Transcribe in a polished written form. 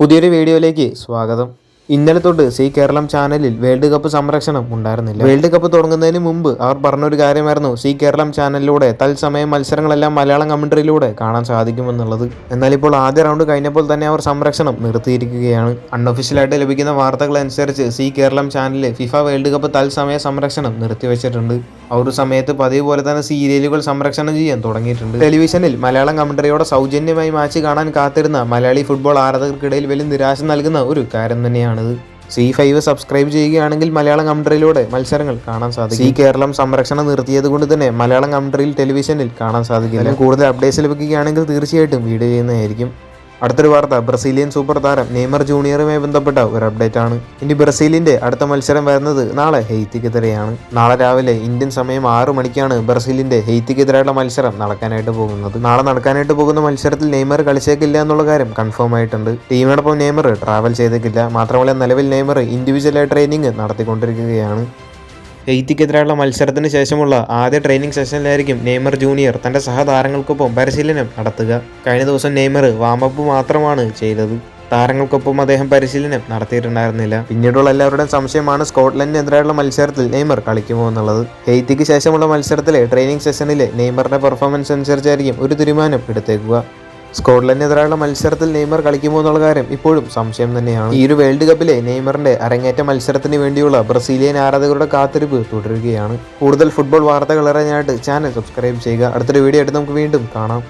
പുതിയൊരു വീഡിയോയിലേക്ക് സ്വാഗതം. ഇന്നലെ തൊട്ട് സി കേരളം ചാനലിൽ വേൾഡ് കപ്പ് സംരക്ഷണം ഉണ്ടായിരുന്നില്ല. വേൾഡ് കപ്പ് തുടങ്ങുന്നതിന് മുമ്പ് അവർ പറഞ്ഞൊരു കാര്യമായിരുന്നു സി കേരളം ചാനലിലൂടെ തത്സമയം മത്സരങ്ങളെല്ലാം മലയാളം കമന്ററിയിലൂടെ കാണാൻ സാധിക്കുമെന്നുള്ളത്. എന്നാൽ ഇപ്പോൾ ആദ്യ റൗണ്ട് കഴിഞ്ഞപ്പോൾ തന്നെ അവർ സംരക്ഷണം നിർത്തിയിരിക്കുകയാണ്. അൺഒഫീഷ്യലായിട്ട് ലഭിക്കുന്ന വാർത്തകൾ അനുസരിച്ച് സി കേരളം ചാനലിൽ ഫിഫ വേൾഡ് കപ്പ് തത്സമയ സംരക്ഷണം നിർത്തിവെച്ചിട്ടുണ്ട്. ആ ഒരു സമയത്ത് പതിവ് പോലെ തന്നെ സീരിയലുകൾ സംരക്ഷണം ചെയ്യാൻ തുടങ്ങിയിട്ടുണ്ട്. ടെലിവിഷനിൽ മലയാളം കമന്ററിയോടെ സൗജന്യമായി മാച്ച് കാണാൻ കാത്തിരുന്ന മലയാളി ഫുട്ബോൾ ആരാധകർക്കിടയിൽ വലിയ നിരാശ നൽകുന്ന ഒരു കാര്യം തന്നെയാണിത്. C5 സബ്സ്ക്രൈബ് ചെയ്യുകയാണെങ്കിൽ മലയാളം കമന്ററിയിലൂടെ മത്സരങ്ങൾ കാണാൻ സാധിക്കും. സി കേരളം സംരക്ഷണം നിർത്തിയത് കൊണ്ട് തന്നെ മലയാളം കമന്ററിയിൽ ടെലിവിഷനിൽ കാണാൻ സാധിക്കില്ല. കൂടുതൽ അപ്ഡേറ്റ്സ് ലഭിക്കുകയാണെങ്കിൽ തീർച്ചയായിട്ടും വീഡിയോ ചെയ്യുന്നതായിരിക്കും. അടുത്തൊരു വാർത്ത ബ്രസീലിയൻ സൂപ്പർ താരം നെയ്മർ ജൂനിയറുമായി ബന്ധപ്പെട്ട ഒരു അപ്ഡേറ്റ് ആണ്. ഇനി ബ്രസീലിന്റെ അടുത്ത മത്സരം വരുന്നത് നാളെ ഹെയ്ത്തിക്കെതിരെയാണ്. നാളെ രാവിലെ ഇന്ത്യൻ സമയം 6 മണിക്കാണ് ബ്രസീലിന്റെ ഹെയ്ത്തിക്കെതിരെയുള്ള മത്സരം നടക്കാനായിട്ട് പോകുന്നത്. നാളെ നടക്കാനായിട്ട് പോകുന്ന മത്സരത്തിൽ നെയ്മർ കളിച്ചേക്കില്ല എന്നുള്ള കാര്യം കൺഫേം ആയിട്ടുണ്ട്. ടീമിനോടൊപ്പം നെയ്മർ ട്രാവൽ ചെയ്തേക്കില്ല. മാത്രമല്ല നിലവിൽ നെയ്മർ ഇൻഡിവിജ്വലായി ട്രെയിനിങ് നടത്തിക്കൊണ്ടിരിക്കുകയാണ്. ഹെയ്ത്തിക്കെതിരെയുള്ള മത്സരത്തിന് ശേഷമുള്ള ആദ്യ ട്രെയിനിങ് സെഷനിലായിരിക്കും നെയ്മർ ജൂനിയർ തന്റെ സഹതാരങ്ങൾക്കൊപ്പം പരിശീലനം നടത്തുക. കഴിഞ്ഞ ദിവസം നെയ്മർ വാമപ്പ് മാത്രമാണ് ചെയ്തത്. താരങ്ങൾക്കൊപ്പം അദ്ദേഹം പരിശീലനം നടത്തിയിട്ടുണ്ടായിരുന്നില്ല. പിന്നീടുള്ള എല്ലാവരുടെയും സംശയമാണ് സ്കോട്ട്ലൻഡിനെതിരെയുള്ള മത്സരത്തിൽ നെയ്മർ കളിക്കുമോ എന്നുള്ളത്. ഹെയ്ത്തിക്ക് ശേഷമുള്ള മത്സരത്തിലെ ട്രെയിനിങ് സെഷനിലെ നെയ്മറിന്റെ പെർഫോമൻസ് അനുസരിച്ചായിരിക്കും ഒരു തീരുമാനം എടുത്തേക്കുക. സ്കോട്ട്ലൻഡിനെതിരെയുള്ള മത്സരത്തിൽ നെയ്മർ കളിക്കുമോ എന്നുള്ള കാര്യം ഇപ്പോഴും സംശയം തന്നെയാണ്. ഈ ഒരു വേൾഡ് കപ്പിലെ നെയ്മറിന്റെ അരങ്ങേറ്റ മത്സരത്തിന് വേണ്ടിയുള്ള ബ്രസീലിയൻ ആരാധകരുടെ കാത്തിരിപ്പ് തുടരുകയാണ്. കൂടുതൽ ഫുട്ബോൾ വാർത്തകൾ അറിയാനായിട്ട് ചാനൽ സബ്സ്ക്രൈബ് ചെയ്യുക. അടുത്തൊരു വീഡിയോ ആയിട്ട് നമുക്ക് വീണ്ടും കാണാം.